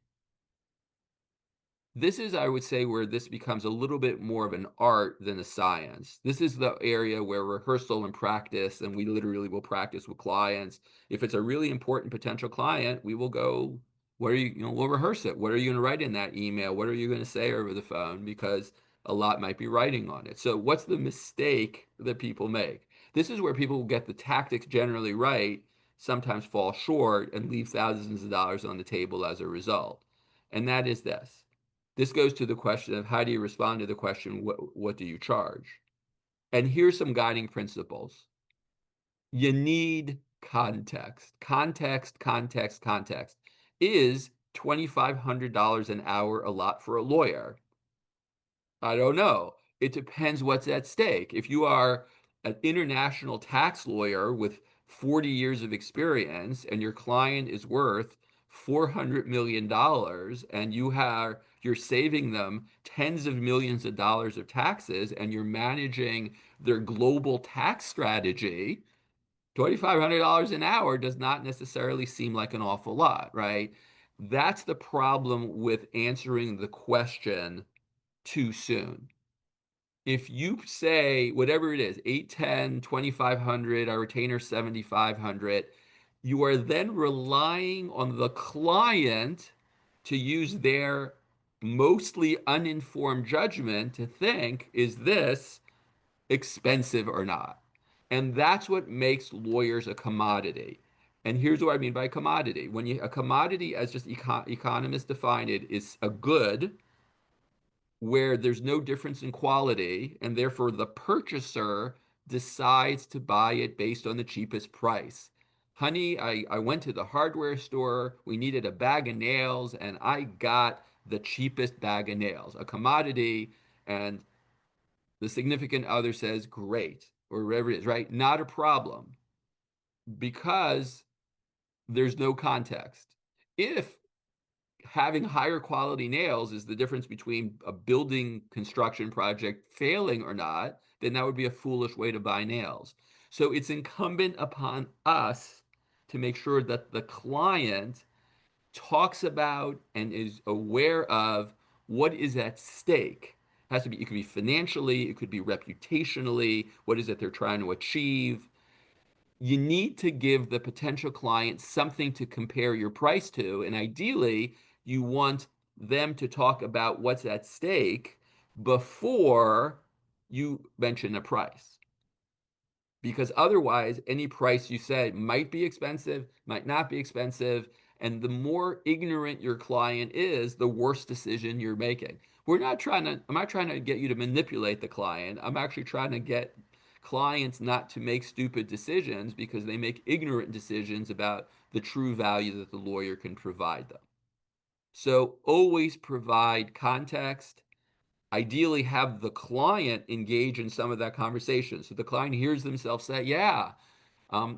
This is, I would say, where this becomes a little bit more of an art than a science. This is the area where rehearsal and practice, and we literally will practice with clients. If it's a really important potential client, we will go, we'll rehearse it. What are you going to write in that email? What are you going to say over the phone? Because a lot might be writing on it. So what's the mistake that people make? This is where people get the tactics generally right, sometimes fall short and leave thousands of dollars on the table as a result. And that is this. This goes to the question of how do you respond to the question, what do you charge? And here's some guiding principles. You need context. Context, context, context. Is $2,500 an hour a lot for a lawyer? I don't know. It depends what's at stake. If you are an international tax lawyer with 40 years of experience and your client is worth $400 million dollars and you're saving them tens of millions of dollars of taxes and you're managing their global tax strategy, $2,500 an hour does not necessarily seem like an awful lot, right? That's the problem with answering the question too soon. If you say whatever it is, 810, 2,500, our retainer 7,500, you are then relying on the client to use their mostly uninformed judgment to think, is this expensive or not? And that's what makes lawyers a commodity. And here's what I mean by commodity. A commodity, as just economists define it, is a good where there's no difference in quality, and therefore the purchaser decides to buy it based on the cheapest price. Honey, I went to the hardware store. We needed a bag of nails, and I got the cheapest bag of nails, a commodity. And the significant other says, great, or whatever it is, right? Not a problem because there's no context. If having higher quality nails is the difference between a building construction project failing or not, then that would be a foolish way to buy nails. So it's incumbent upon us to make sure that the client talks about and is aware of what is at stake. It has to be, it could be financially, it could be reputationally, what is it they're trying to achieve. You need to give the potential client something to compare your price to. And ideally, you want them to talk about what's at stake before you mention a price. Because otherwise, any price you say might be expensive, might not be expensive. And the more ignorant your client is, the worse decision you're making. I'm not trying to get you to manipulate the client. I'm actually trying to get clients not to make stupid decisions because they make ignorant decisions about the true value that the lawyer can provide them. So always provide context. Ideally, have the client engage in some of that conversation. So the client hears themselves say, yeah,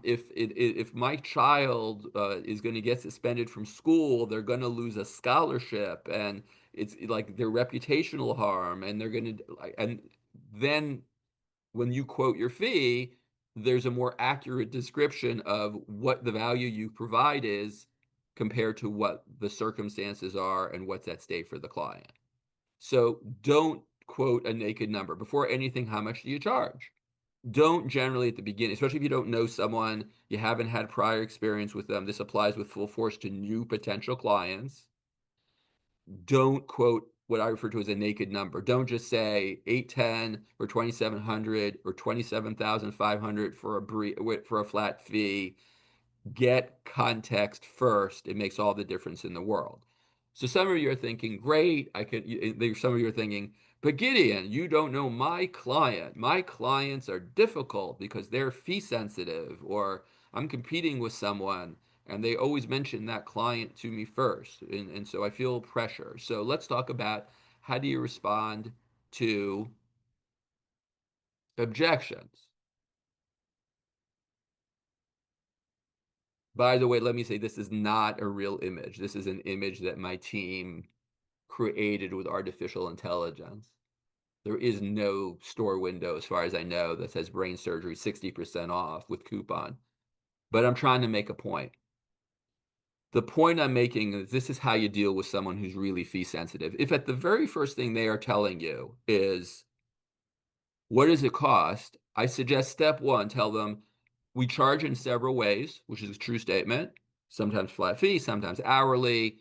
if my child is going to get suspended from school, they're going to lose a scholarship, and it's like their reputational harm, and they're going to, and then when you quote your fee, there's a more accurate description of what the value you provide is compared to what the circumstances are and what's at stake for the client. So don't quote a naked number. Before anything, how much do you charge? Don't generally at the beginning, especially if you don't know someone, you haven't had prior experience with them. This applies with full force to new potential clients. Don't quote what I refer to as a naked number. Don't just say 810 or 2,700 or 27,500 for a flat fee. Get context first. It makes all the difference in the world. So some of you are thinking, great, some of you are thinking, but Gideon, you don't know my client. My clients are difficult because they're fee sensitive, or I'm competing with someone and they always mention that client to me first. And so I feel pressure. So let's talk about how do you respond to objections. By the way, let me say this is not a real image. This is an image that my team created with artificial intelligence. There is no store window, as far as I know, that says brain surgery 60% off with coupon. But I'm trying to make a point. The point I'm making is this is how you deal with someone who's really fee sensitive. If at the very first thing they are telling you is, what does it cost? I suggest step one, tell them we charge in several ways, which is a true statement. Sometimes flat fee, sometimes hourly.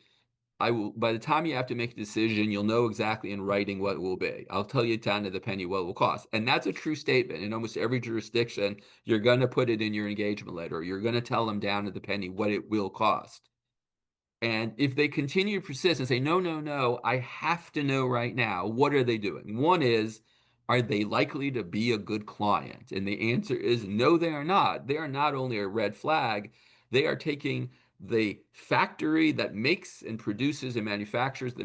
I will, by the time you have to make a decision, you'll know exactly in writing what it will be. I'll tell you down to the penny what it will cost. And that's a true statement. In almost every jurisdiction, you're going to put it in your engagement letter. You're going to tell them down to the penny what it will cost. And if they continue to persist and say, no, no, no, I have to know right now, what are they doing? One is, are they likely to be a good client? And the answer is no, they are not. They are not only a red flag, they are taking the factory that makes and produces and manufactures the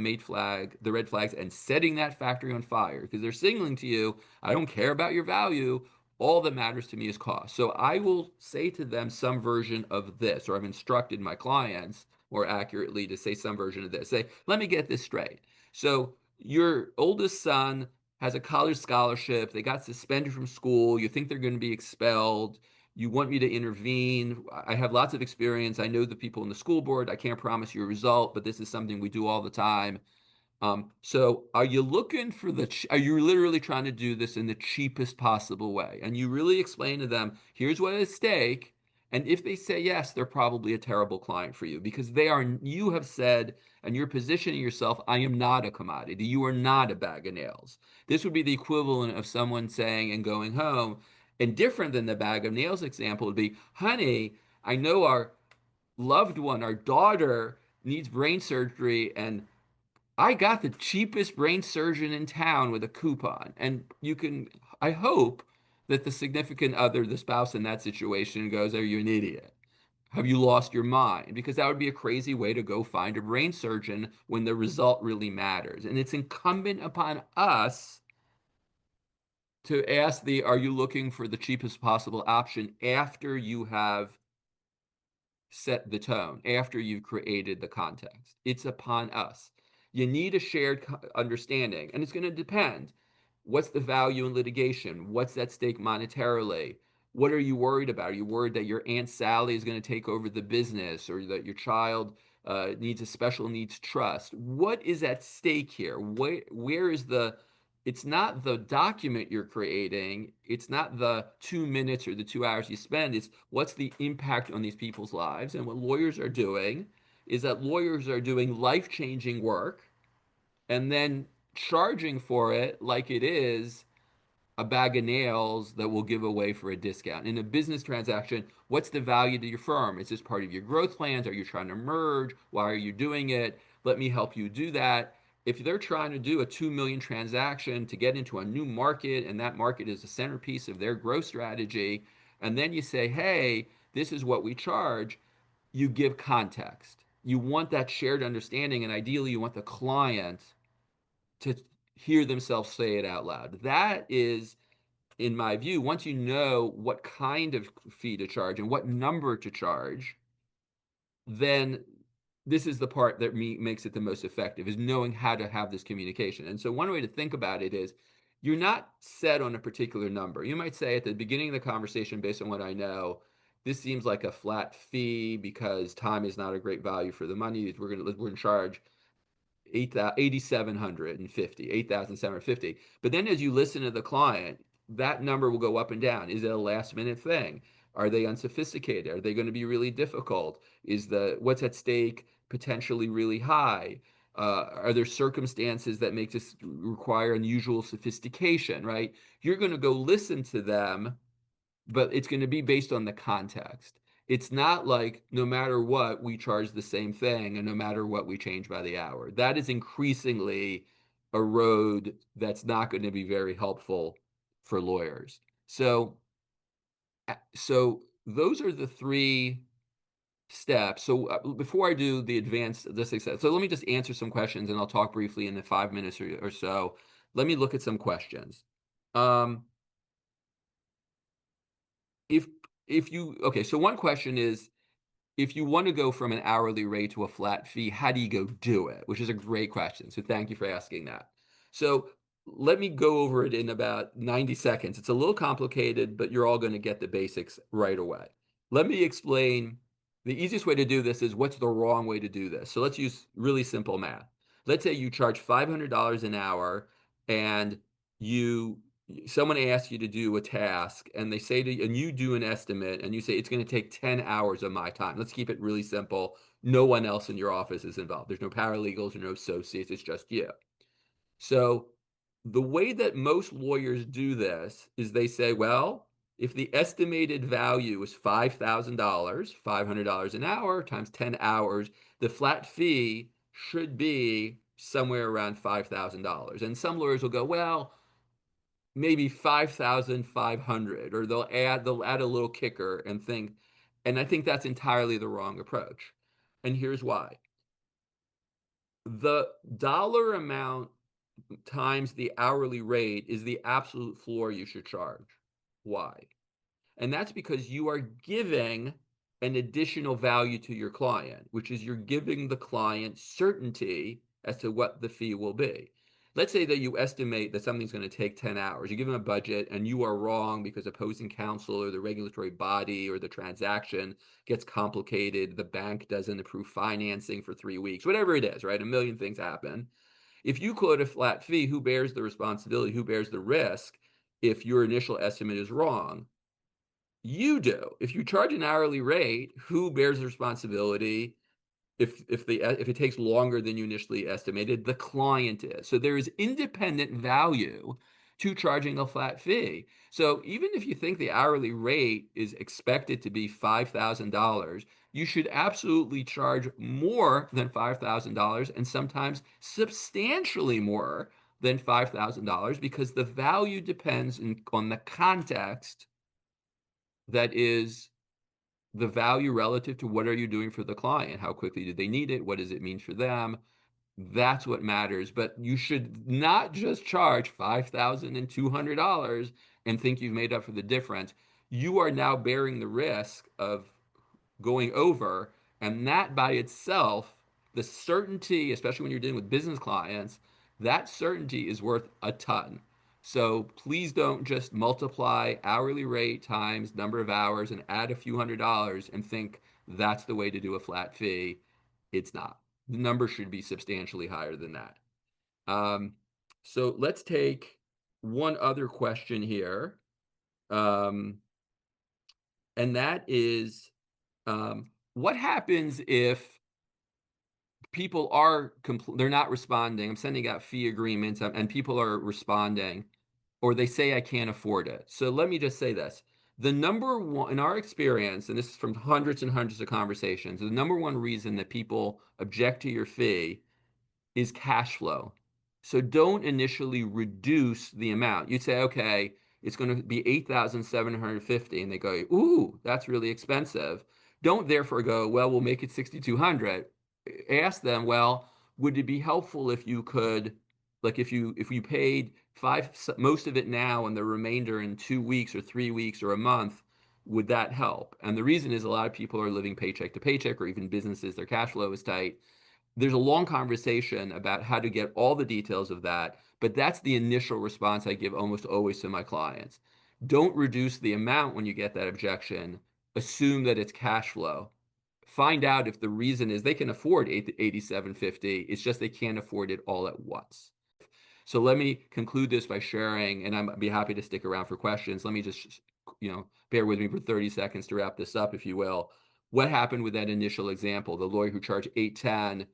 red flags, and setting that factory on fire because they're signaling to you, I don't care about your value. All that matters to me is cost. So I will say to them some version of this, or I've instructed my clients more accurately to say some version of this. Say, let me get this straight. So your oldest son has a college scholarship. They got suspended from school. You think they're going to be expelled. You want me to intervene. I have lots of experience. I know the people in the school board. I can't promise you a result, but this is something we do all the time. So are you looking for are you literally trying to do this in the cheapest possible way? And you really explain to them, here's what is at stake. And if they say yes, they're probably a terrible client for you because you have said, and you're positioning yourself, I am not a commodity. You are not a bag of nails. This would be the equivalent of someone saying and going home, and different than the bag of nails example would be, honey, I know our loved one, our daughter needs brain surgery, and I got the cheapest brain surgeon in town with a coupon. And I hope that the significant other, the spouse in that situation goes, are you an idiot? Have you lost your mind? Because that would be a crazy way to go find a brain surgeon when the result really matters. And it's incumbent upon us to ask are you looking for the cheapest possible option after you have set the tone after you've created the context. It's upon us. You need a shared understanding, and it's going to depend. What's the value in litigation? What's at stake monetarily? What are you worried about? Are you worried that your Aunt Sally is going to take over the business or that your child needs a special needs trust? What is at stake here? Where is it's not the document you're creating. It's not the 2 minutes or the 2 hours you spend. It's what's the impact on these people's lives. And what lawyers are doing is that lawyers are doing life-changing work and then charging for it like it is a bag of nails that we'll give away for a discount. In a business transaction, what's the value to your firm? Is this part of your growth plans? Are you trying to merge? Why are you doing it? Let me help you do that. If they're trying to do a 2 million transaction to get into a new market and that market is a centerpiece of their growth strategy, and then you say, hey, this is what we charge, you give context. You want that shared understanding, and ideally, you want the client to hear themselves say it out loud. That is, in my view, once you know what kind of fee to charge and what number to charge, then this is the part that makes it the most effective is knowing how to have this communication. And so one way to think about it is you're not set on a particular number. You might say at the beginning of the conversation, based on what I know, this seems like a flat fee because time is not a great value for the money. We're going to charge 8,750, 8,750. But then as you listen to the client, that number will go up and down. Is it a last minute thing? Are they unsophisticated? Are they going to be really difficult? Is the what's at stake potentially really high? Are there circumstances that make this require unusual sophistication, right? You're going to go listen to them, but it's going to be based on the context. It's not like no matter what, we charge the same thing, and no matter what, we change by the hour. That is increasingly a road that's not going to be very helpful for lawyers. So those are the three steps. So before I do the advanced the success, so let me just answer some questions, and I'll talk briefly in the 5 minutes or so. Let me look at some questions. Um, if if you okay, so one question is if you want to go from an hourly rate to a flat fee, how do you go do it? Which is a great question. So thank you for asking that. So let me go over it in about 90 seconds. It's a little complicated, but you're all going to get the basics right away. Let me explain. The easiest way to do this is what's the wrong way to do this. So let's use really simple math. Let's say you charge $500 an hour and you someone asks you to do a task and they say to you, and you do an estimate and you say it's going to take 10 hours of my time. Let's keep it really simple. No one else in your office is involved. There's no paralegals or no associates. It's just you. So the way that most lawyers do this is they say, well, if the estimated value is $5,000, $500 an hour times 10 hours, The flat fee should be somewhere around $5,000. And some lawyers will go, well, maybe 5,500, or they'll add a little kicker and think, and I think that's entirely the wrong approach. And here's why. The dollar amount times the hourly rate is the absolute floor you should charge. Why? And that's because you are giving an additional value to your client, which is you're giving the client certainty as to what the fee will be. Let's say that you estimate that something's going to take 10 hours. You give them a budget and you are wrong because opposing counsel or the regulatory body or the transaction gets complicated. The bank doesn't approve financing for 3 weeks, whatever it is, right? A million things happen. If you quote a flat fee, who bears the responsibility? Who bears the risk if your initial estimate is wrong? You do. If you charge an hourly rate, who bears the responsibility if it takes longer than you initially estimated? The client is. So there is independent value to charging a flat fee. So even if you think the hourly rate is expected to be $5,000, you should absolutely charge more than $5,000, and sometimes substantially more than $5,000, because the value depends on the context, that is the value relative to what are you doing for the client? How quickly do they need it? What does it mean for them? That's what matters. But you should not just charge $5,200 and think you've made up for the difference. You are now bearing the risk of going over, and that by itself, the certainty, especially when you're dealing with business clients, that certainty is worth a ton. So please don't just multiply hourly rate times number of hours and add a few $100s and think that's the way to do a flat fee. It's not. The number should be substantially higher than that. Um, so let's take one other question here. Um, and that is, what happens if people they're not responding? I'm sending out fee agreements, and people are responding, or they say I can't afford it. So let me just say this. The number one, in our experience, and this is from hundreds and hundreds of conversations, the number one reason that people object to your fee is cash flow. So don't initially reduce the amount. You'd say, okay, it's going to be 8,750, and they go, ooh, that's really expensive. Don't therefore go, well, we'll make it 6,200. Ask them, well, would it be helpful if you could, like, if you paid most of it now and the remainder in 2 weeks or 3 weeks or a month, would that help? And the reason is a lot of people are living paycheck to paycheck, or even businesses, their cash flow is tight. There's a long conversation about how to get all the details of that, but that's the initial response I give almost always to my clients. Don't reduce the amount when you get that objection. Assume that it's cash flow. Find out if the reason is they can afford 8750. It's just they can't afford it all at once. So let me conclude this by sharing, and I'd be happy to stick around for questions. Let me just, bear with me for 30 seconds to wrap this up, if you will. What happened with that initial example, the lawyer who charged 810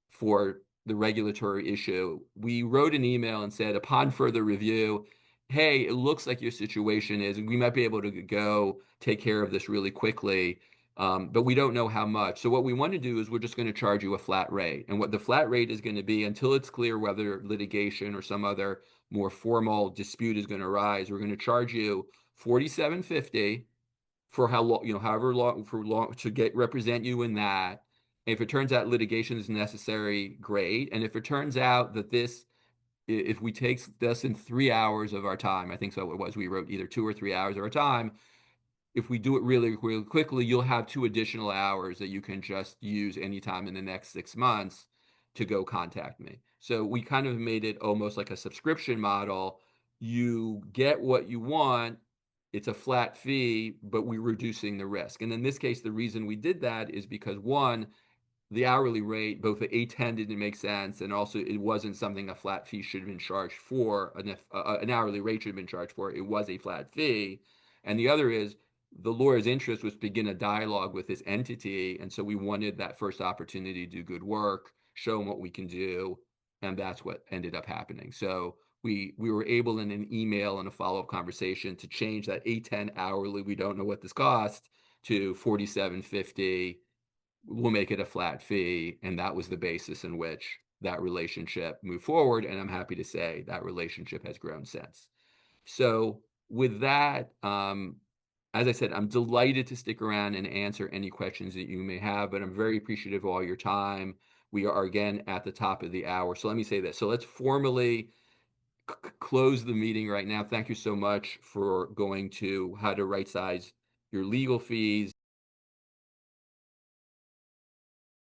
for the regulatory issue? We wrote an email and said, upon further review, hey, it looks like your situation is, and we might be able to go take care of this really quickly. But we don't know how much. So what we want to do is we're just going to charge you a flat rate. And what the flat rate is going to be, until it's clear whether litigation or some other more formal dispute is going to arise, we're going to charge you $47.50 for how long, however long, to represent you in that. And if it turns out litigation is necessary, great. And if it turns out that if we take this in 3 hours of our time, I think so it was, we wrote either 2 or 3 hours of our time, if we do it really, really quickly, you'll have 2 additional hours that you can just use anytime in the next 6 months to go contact me. So we kind of made it almost like a subscription model. You get what you want. It's a flat fee, but we're reducing the risk. And in this case, the reason we did that is because, one, the hourly rate, both the 810 didn't make sense, and also it wasn't something a flat fee should have been charged for. An hourly rate should have been charged for. It was a flat fee. And the other is, the lawyer's interest was to begin a dialogue with this entity, and so we wanted that first opportunity to do good work, show them what we can do, and that's what ended up happening. So we were able, in an email and a follow-up conversation, to change that 810 hourly, we don't know what this cost, to 47.50, we'll make it a flat fee, and that was the basis in which that relationship moved forward, and I'm happy to say that relationship has grown since. So, with that, as I said, I'm delighted to stick around and answer any questions that you may have, but I'm very appreciative of all your time. We are again at the top of the hour. So let me say this. So let's formally close the meeting right now. Thank you so much for going to how to right size your legal fees.